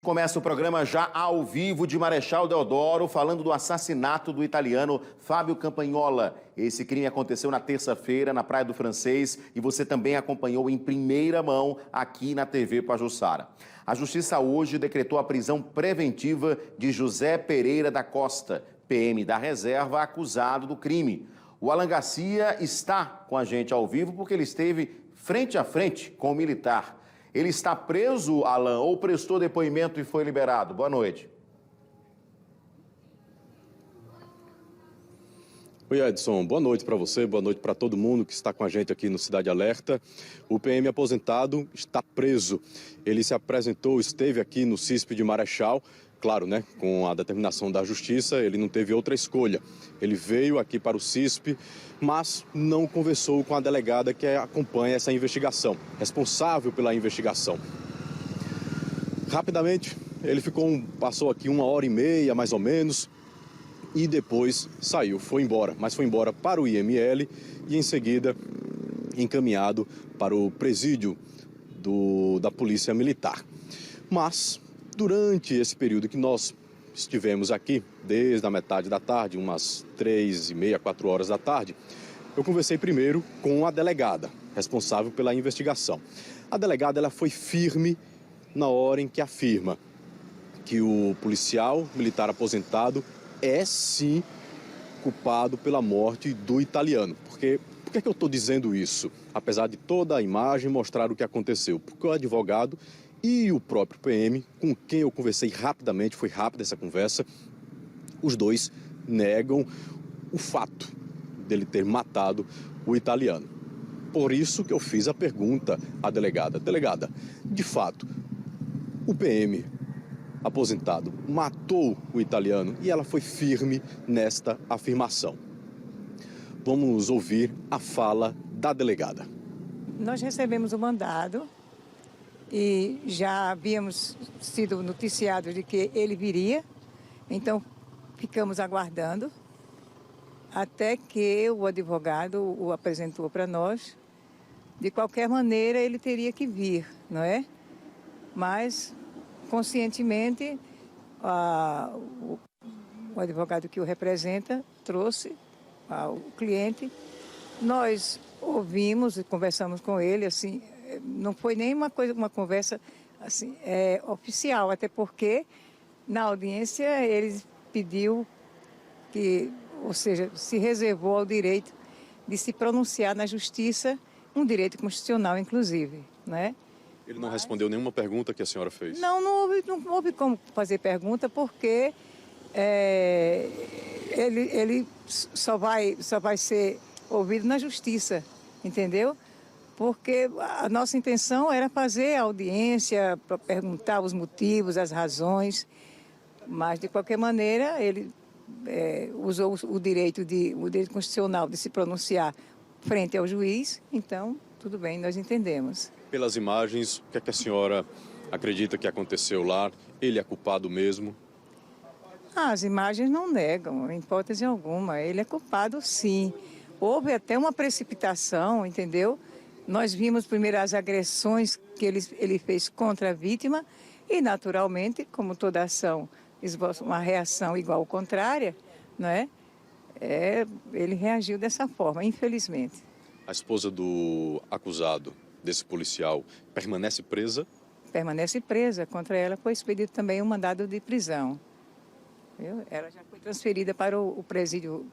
Começa o programa já ao vivo de Marechal Deodoro, falando do assassinato do italiano Fábio Campagnola. Esse crime aconteceu na terça-feira, na Praia do Francês, e você também acompanhou em primeira mão aqui na TV Pajuçara. A Justiça hoje decretou a prisão preventiva de José Pereira da Costa, PM da Reserva, acusado do crime. O Alan Garcia está com a gente ao vivo porque ele esteve frente a frente com o militar. Ele está preso, Alan, ou prestou depoimento e foi liberado? Boa noite. Oi, Edson. Boa noite para você, boa noite para todo mundo que está com a gente aqui no Cidade Alerta. O PM aposentado está preso. Ele se apresentou, esteve aqui no CISP de Marechal. Claro, né, com a determinação da Justiça, ele não teve outra escolha. Ele veio aqui para o CISP, mas não conversou com a delegada que acompanha essa investigação, responsável pela investigação. Rapidamente, ele passou aqui 1h30, mais ou menos, e depois saiu, foi embora. Mas foi embora para o IML e, em seguida, encaminhado para o presídio da Polícia Militar. Mas durante esse período que nós estivemos aqui, desde a metade da tarde, umas 3h30, 4 horas da tarde, eu conversei primeiro com a delegada, responsável pela investigação. A delegada ela foi firme na hora em que afirma que o policial militar aposentado é sim culpado pela morte do italiano. Por que eu estou dizendo isso? Apesar de toda a imagem mostrar o que aconteceu. Porque o advogado e o próprio PM, com quem eu conversei rapidamente, foi rápida essa conversa, os dois negam o fato dele ter matado o italiano. Por isso que eu fiz a pergunta à delegada. Delegada, de fato, o PM aposentado matou o italiano? E ela foi firme nesta afirmação. Vamos ouvir a fala da delegada. Nós recebemos o mandado e já havíamos sido noticiados de que ele viria, então ficamos aguardando até que o advogado o apresentou para nós. De qualquer maneira, ele teria que vir, não é? Mas, conscientemente, o advogado que o representa trouxe ao cliente. Nós ouvimos e conversamos com ele, assim, não foi nem uma conversa assim, oficial, até porque na audiência ele pediu que, ou seja, se reservou ao direito de se pronunciar na justiça, um direito constitucional, inclusive, né? Ele não respondeu nenhuma pergunta que a senhora fez? Não houve como fazer pergunta, porque ele só vai ser ouvido na justiça, entendeu? Porque a nossa intenção era fazer a audiência, para perguntar os motivos, as razões, mas, de qualquer maneira, ele usou o direito constitucional de se pronunciar frente ao juiz, então, tudo bem, nós entendemos. Pelas imagens, o que é que a senhora acredita que aconteceu lá? Ele é culpado mesmo? As imagens não negam, em hipótese alguma, ele é culpado sim. Houve até uma precipitação, entendeu? Nós vimos primeiro as agressões que ele fez contra a vítima e, naturalmente, como toda ação esboça uma reação igual ou contrária, não é? Ele reagiu dessa forma, infelizmente. A esposa do acusado, desse policial, permanece presa? Permanece presa. Contra ela foi expedido também um mandado de prisão. Viu? Ela já foi transferida para o presídio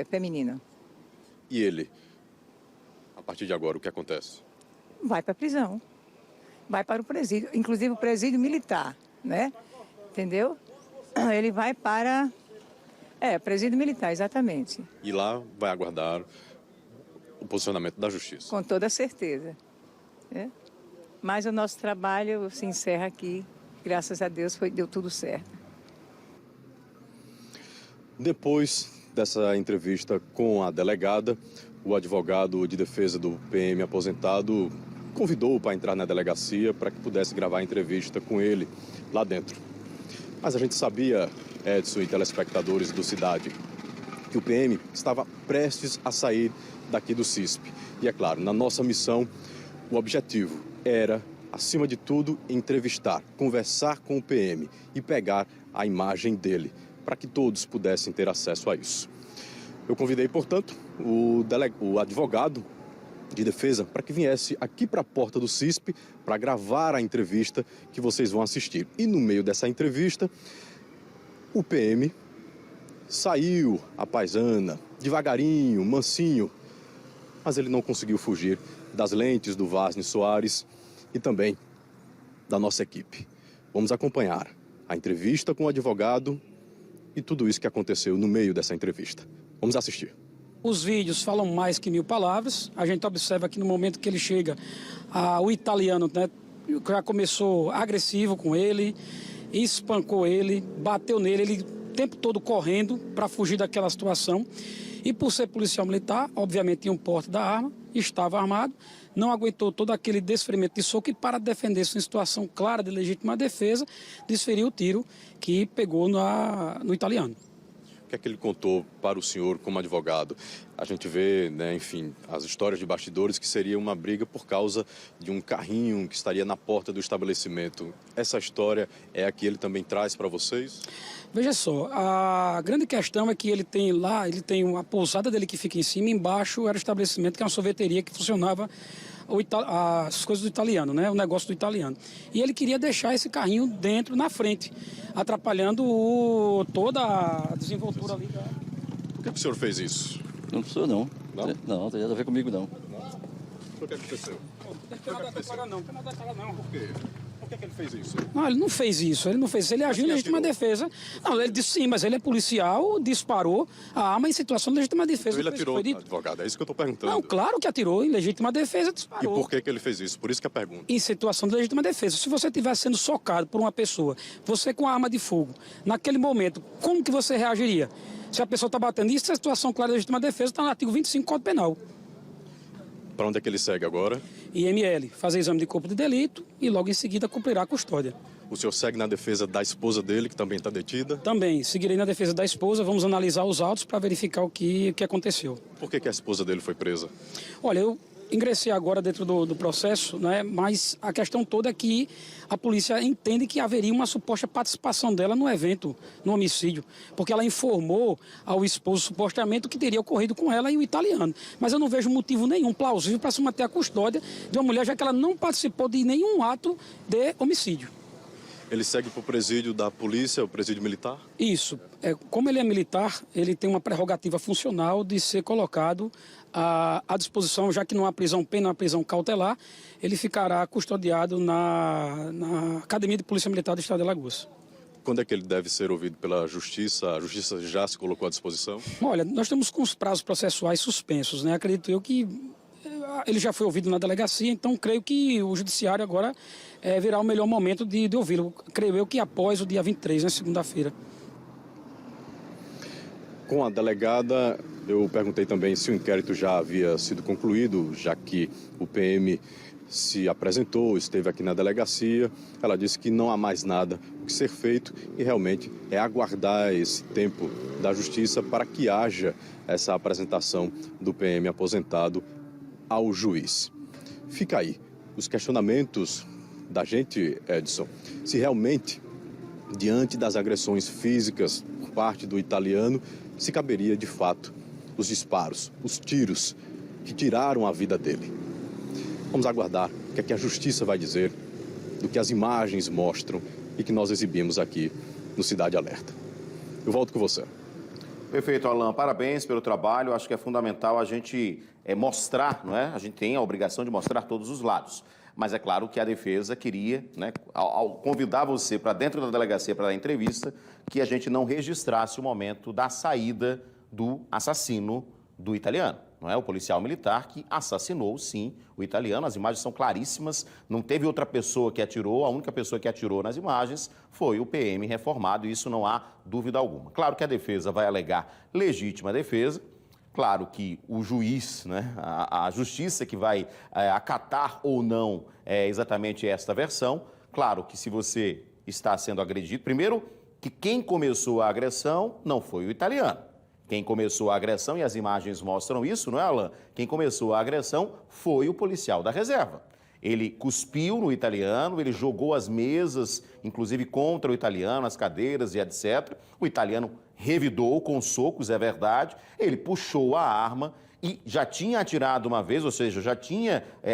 feminino. E ele? A partir de agora, o que acontece? Vai para a prisão, vai para o presídio, inclusive o presídio militar, né? Entendeu? Ele vai para... presídio militar, exatamente. E lá vai aguardar o posicionamento da Justiça? Com toda certeza. Mas o nosso trabalho se encerra aqui, graças a Deus deu tudo certo. Depois dessa entrevista com a delegada, o advogado de defesa do PM aposentado convidou-o para entrar na delegacia para que pudesse gravar a entrevista com ele lá dentro. Mas a gente sabia, Edson e telespectadores do Cidade, que o PM estava prestes a sair daqui do CISP. E é claro, na nossa missão, o objetivo era acima de tudo, entrevistar, conversar com o PM e pegar a imagem dele, para que todos pudessem ter acesso a isso. Eu convidei, portanto, o advogado de defesa para que viesse aqui para a porta do CISP para gravar a entrevista que vocês vão assistir. E no meio dessa entrevista, o PM saiu à paisana, devagarinho, mansinho, mas ele não conseguiu fugir das lentes do Vasni Soares e também da nossa equipe. Vamos acompanhar a entrevista com o advogado e tudo isso que aconteceu no meio dessa entrevista. Vamos assistir. Os vídeos falam mais que 1000 palavras. A gente observa que no momento que ele chega, o italiano, né, já começou agressivo com ele, espancou ele, bateu nele, ele o tempo todo correndo para fugir daquela situação. E por ser policial militar, obviamente tinha um porte da arma, estava armado, não aguentou todo aquele desferimento de soco e, para defender-se em situação clara de legítima defesa, desferiu o tiro que pegou no italiano. O que é que ele contou para o senhor como advogado? A gente vê, né, enfim, as histórias de bastidores que seria uma briga por causa de um carrinho que estaria na porta do estabelecimento. Essa história é a que ele também traz para vocês? Veja só, a grande questão é que ele tem uma pousada dele que fica em cima, embaixo era o estabelecimento, que é uma sorveteria que funcionava as coisas do italiano, né? O negócio do italiano. E ele queria deixar esse carrinho dentro, na frente, atrapalhando toda a desenvoltura ali. Por que o senhor fez isso? Não sou, não. Não? Não tem nada a ver comigo, não. O que aconteceu? Não tem nada a declarar, não. Por quê? Por que ele fez isso? Não, ele não fez isso. Ele agiu em legítima defesa. Não, ele disse sim, mas ele é policial, disparou a arma em situação de legítima defesa. Então ele atirou, advogado, é isso que eu estou perguntando. Não, claro que atirou em legítima defesa, E disparou. por que ele fez isso? Por isso que a pergunta. Em situação de legítima defesa. Se você estivesse sendo socado por uma pessoa, você com a arma de fogo, naquele momento, como que você reagiria? Se a pessoa está batendo, isso é situação clara de legítima defesa, está no artigo 25 do Código Penal. Para onde é que ele segue agora? IML, fazer exame de corpo de delito e logo em seguida cumprirá a custódia. O senhor segue na defesa da esposa dele, que também está detida? Também, seguirei na defesa da esposa, vamos analisar os autos para verificar o que aconteceu. Por que a esposa dele foi presa? Olha, eu ingressei agora dentro do processo, né? Mas a questão toda é que a polícia entende que haveria uma suposta participação dela no evento, no homicídio, porque ela informou ao esposo supostamente o que teria ocorrido com ela e o italiano. Mas eu não vejo motivo nenhum plausível para se manter a custódia de uma mulher, já que ela não participou de nenhum ato de homicídio. Ele segue para o presídio da polícia, o presídio militar? Isso. Como ele é militar, ele tem uma prerrogativa funcional de ser colocado à disposição, já que não há prisão pena, há prisão cautelar, ele ficará custodiado na Academia de Polícia Militar do Estado de Alagoas. Quando é que ele deve ser ouvido pela Justiça? A Justiça já se colocou à disposição? Olha, nós estamos com os prazos processuais suspensos, né? Acredito eu que ele já foi ouvido na delegacia, então creio que o Judiciário agora virá o melhor momento de ouvi-lo. Creio eu que após o dia 23, né, segunda-feira. Com a delegada, eu perguntei também se o inquérito já havia sido concluído, já que o PM se apresentou, esteve aqui na delegacia. Ela disse que não há mais nada o que ser feito e realmente é aguardar esse tempo da Justiça para que haja essa apresentação do PM aposentado ao juiz. Fica aí os questionamentos da gente, Edson, se realmente, diante das agressões físicas por parte do italiano, se caberia de fato os disparos, os tiros que tiraram a vida dele. Vamos aguardar o que é que a Justiça vai dizer do que as imagens mostram e que nós exibimos aqui no Cidade Alerta. Eu volto com você. Perfeito, Alan. Parabéns pelo trabalho. Acho que é fundamental a gente mostrar, não é? A gente tem a obrigação de mostrar todos os lados. Mas é claro que a defesa queria, né, ao convidar você para dentro da delegacia para dar entrevista, que a gente não registrasse o momento da saída do assassino do italiano. Não é? O policial militar que assassinou, sim, o italiano. As imagens são claríssimas, não teve outra pessoa que atirou, a única pessoa que atirou nas imagens foi o PM reformado, e isso não há dúvida alguma. Claro que a defesa vai alegar legítima defesa, claro que o juiz, né, a justiça que vai acatar ou não exatamente esta versão. Claro que se você está sendo agredido, primeiro que quem começou a agressão não foi o italiano. Quem começou a agressão, e as imagens mostram isso, não é, Alan? Quem começou a agressão foi o policial da reserva. Ele cuspiu no italiano, ele jogou as mesas, inclusive contra o italiano, as cadeiras e etc. O italiano revidou com socos, é verdade. Ele puxou a arma e já tinha atirado uma vez, ou seja,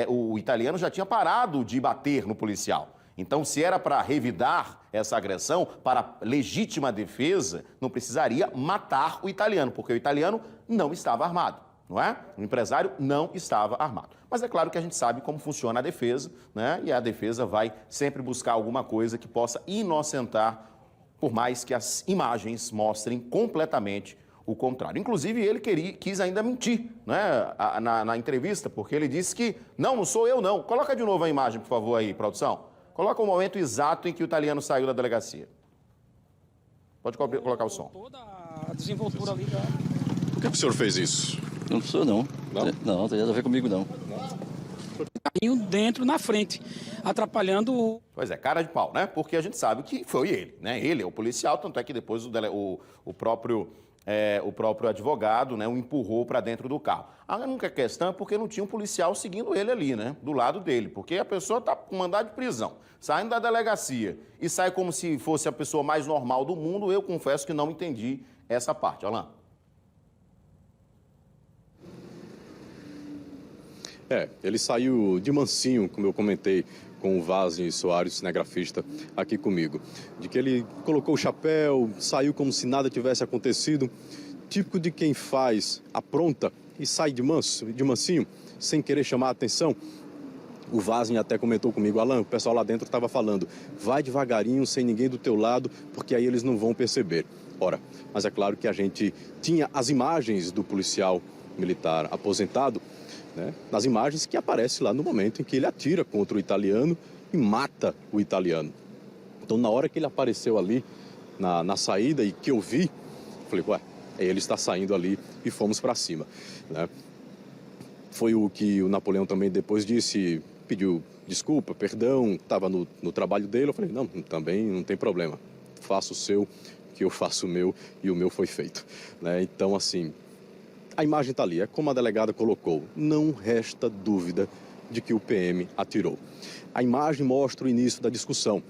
o italiano já tinha parado de bater no policial. Então, se era para revidar essa agressão, para legítima defesa, não precisaria matar o italiano, porque o italiano não estava armado, não é? O empresário não estava armado. Mas é claro que a gente sabe como funciona a defesa, né? E a defesa vai sempre buscar alguma coisa que possa inocentar, por mais que as imagens mostrem completamente o contrário. Inclusive, ele quis ainda mentir, né, na entrevista, porque ele disse que não sou eu, não. Coloca de novo a imagem, por favor, aí, produção. Coloca o momento exato em que o italiano saiu da delegacia. Pode colocar o som. Toda a desenvoltura ali da... Por que o senhor fez isso? Não sou não. Não? Não tem nada a ver comigo não. carrinho dentro, na frente, atrapalhando o... Pois é, cara de pau, né? Porque a gente sabe que foi ele, né? Ele é o policial, tanto é que depois o próprio advogado, né, o empurrou para dentro do carro. A única questão é porque não tinha um policial seguindo ele ali, né? Do lado dele. Porque a pessoa está com mandado de prisão, saindo da delegacia e sai como se fosse a pessoa mais normal do mundo. Eu confesso que não entendi essa parte. Alain. Ele saiu de mansinho, como eu comentei com o Vazem Soares, cinegrafista, aqui comigo. De que ele colocou o chapéu, saiu como se nada tivesse acontecido. Típico de quem faz a pronta e sai de mansinho, sem querer chamar a atenção. O Vazem até comentou comigo, Alain, o pessoal lá dentro estava falando, vai devagarinho, sem ninguém do teu lado, porque aí eles não vão perceber. Ora, mas é claro que a gente tinha as imagens do policial militar aposentado, né, nas imagens que aparece lá no momento em que ele atira contra o italiano e mata o italiano. Então, na hora que ele apareceu ali na saída e que eu vi, falei, ué, ele está saindo ali e fomos para cima, né? Foi o que o Napoleão também depois disse, pediu desculpa, perdão, estava no trabalho dele. Eu falei, não, também não tem problema, faça o seu, que eu faço o meu, e o meu foi feito, né? Então, assim, a imagem está ali, é como a delegada colocou, não resta dúvida de que o PM atirou. A imagem mostra o início da discussão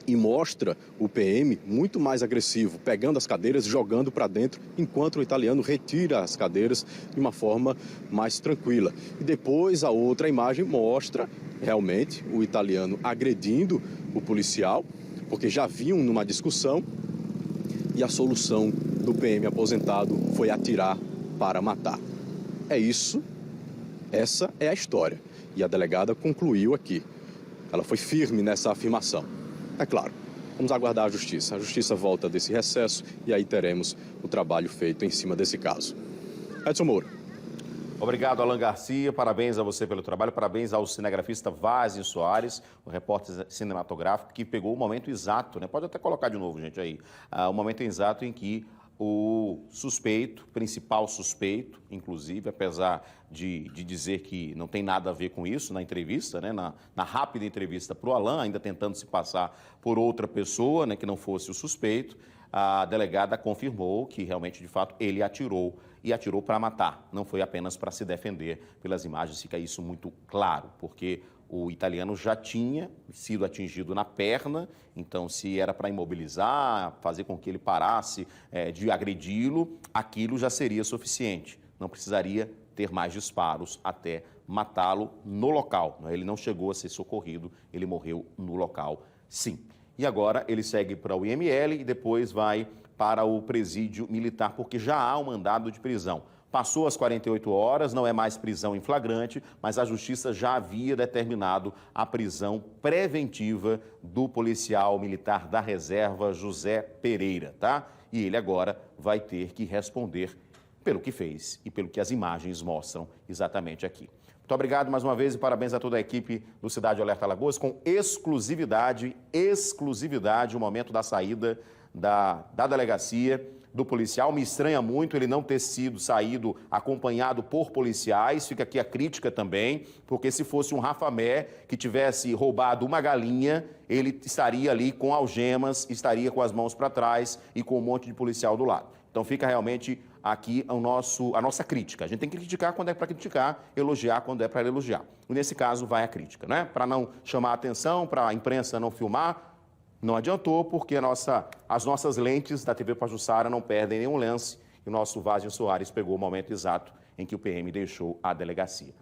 e mostra o PM muito mais agressivo, pegando as cadeiras e jogando para dentro, enquanto o italiano retira as cadeiras de uma forma mais tranquila. E depois a outra imagem mostra realmente o italiano agredindo o policial, porque já vinham numa discussão e a solução do PM aposentado foi atirar para matar. É isso, essa é a história. E a delegada concluiu aqui. Ela foi firme nessa afirmação. É claro, vamos aguardar a justiça. A justiça volta desse recesso e aí teremos o trabalho feito em cima desse caso. Edson Moura. Obrigado, Alain Garcia. Parabéns a você pelo trabalho. Parabéns ao cinegrafista Vazem Soares, o repórter cinematográfico, que pegou o momento exato, né? Pode até colocar de novo, gente, aí. O momento exato em que o suspeito, principal suspeito, inclusive, apesar de dizer que não tem nada a ver com isso na entrevista, né, na rápida entrevista para o Alain, ainda tentando se passar por outra pessoa, né, que não fosse o suspeito, a delegada confirmou que realmente, de fato, ele atirou e atirou para matar, não foi apenas para se defender. Pelas imagens fica isso muito claro, porque o italiano já tinha sido atingido na perna, então se era para imobilizar, fazer com que ele parasse de agredi-lo, aquilo já seria suficiente. Não precisaria ter mais disparos até matá-lo no local. Ele não chegou a ser socorrido, ele morreu no local, sim. E agora ele segue para o IML e depois vai para o presídio militar, porque já há um mandado de prisão. Passou as 48 horas, não é mais prisão em flagrante, mas a justiça já havia determinado a prisão preventiva do policial militar da reserva José Pereira, tá? E ele agora vai ter que responder pelo que fez e pelo que as imagens mostram exatamente aqui. Muito obrigado mais uma vez e parabéns a toda a equipe do Cidade Alerta Alagoas, com exclusividade, o momento da saída da delegacia, do policial. Me estranha muito ele não ter saído acompanhado por policiais. Fica aqui a crítica também, porque se fosse um Rafamé que tivesse roubado uma galinha, ele estaria ali com algemas, estaria com as mãos para trás e com um monte de policial do lado. Então, Então fica realmente aqui a nossa crítica. A gente tem que criticar quando é para criticar, elogiar quando é para elogiar. E nesse caso vai a crítica, né? Para não chamar a atenção, para a imprensa não filmar, não adiantou, porque as nossas lentes da TV Pajuçara não perdem nenhum lance e o nosso Vazio Soares pegou o momento exato em que o PM deixou a delegacia.